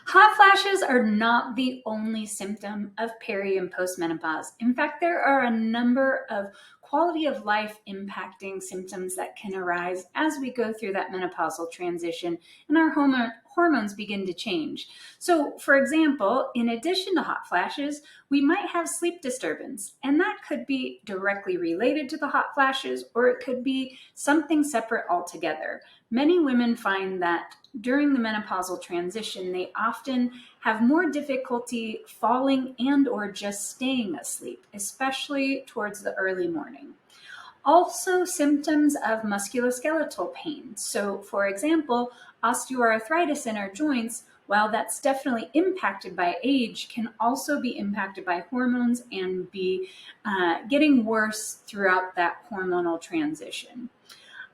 Hot flashes are not the only symptom of peri and postmenopause. In fact, there are a number of quality of life impacting symptoms that can arise as we go through that menopausal transition and our hormones begin to change. So, for example, in addition to hot flashes, we might have sleep disturbance, and that could be directly related to the hot flashes, or it could be something separate altogether. Many women find that during the menopausal transition, they often have more difficulty falling and or just staying asleep, especially towards the early morning. Also, symptoms of musculoskeletal pain. So, for example, osteoarthritis in our joints, while that's definitely impacted by age, can also be impacted by hormones and be getting worse throughout that hormonal transition.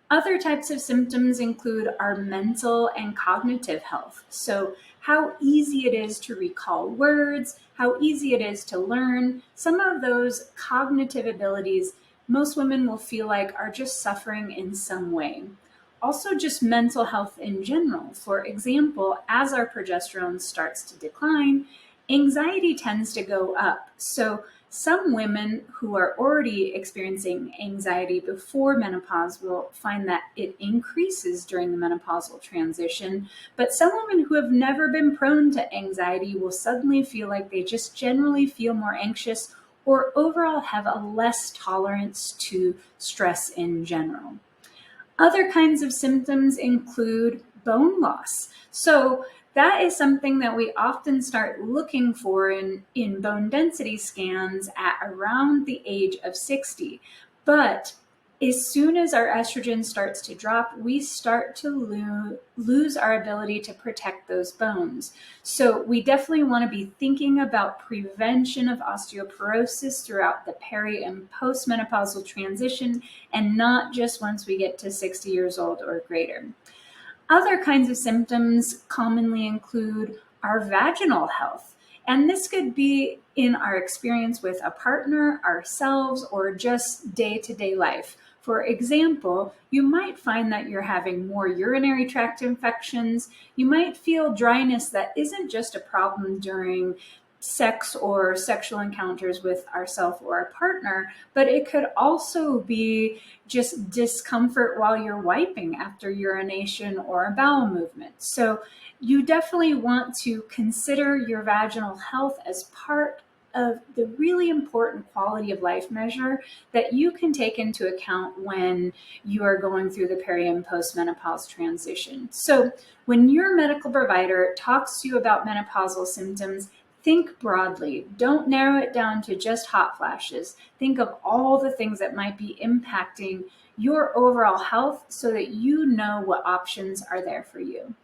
Other types of symptoms include our mental and cognitive health. So, how easy it is to recall words, how easy it is to learn. Some of those cognitive abilities most women will feel like are just suffering in some way. Also, just mental health in general. For example, as our progesterone starts to decline, anxiety tends to go up. So, some women who are already experiencing anxiety before menopause will find that it increases during the menopausal transition. But some women who have never been prone to anxiety will suddenly feel like they just generally feel more anxious or overall have a less tolerance to stress in general. Other kinds of symptoms include bone loss. So that is something that we often start looking for in bone density scans at around the age of 60. But as soon as our estrogen starts to drop, we start to lose our ability to protect those bones. So we definitely want to be thinking about prevention of osteoporosis throughout the peri and postmenopausal transition, and not just once we get to 60 years old or greater. Other kinds of symptoms commonly include our vaginal health. And this could be in our experience with a partner, ourselves, or just day-to-day life. For example, you might find that you're having more urinary tract infections. You might feel dryness that isn't just a problem during sex or sexual encounters with ourselves or a partner, but it could also be just discomfort while you're wiping after urination or a bowel movement. So you definitely want to consider your vaginal health as part of the really important quality of life measure that you can take into account when you are going through the peri and postmenopause transition. So when your medical provider talks to you about menopausal symptoms, think broadly. Don't narrow it down to just hot flashes. Think of all the things that might be impacting your overall health so that you know what options are there for you.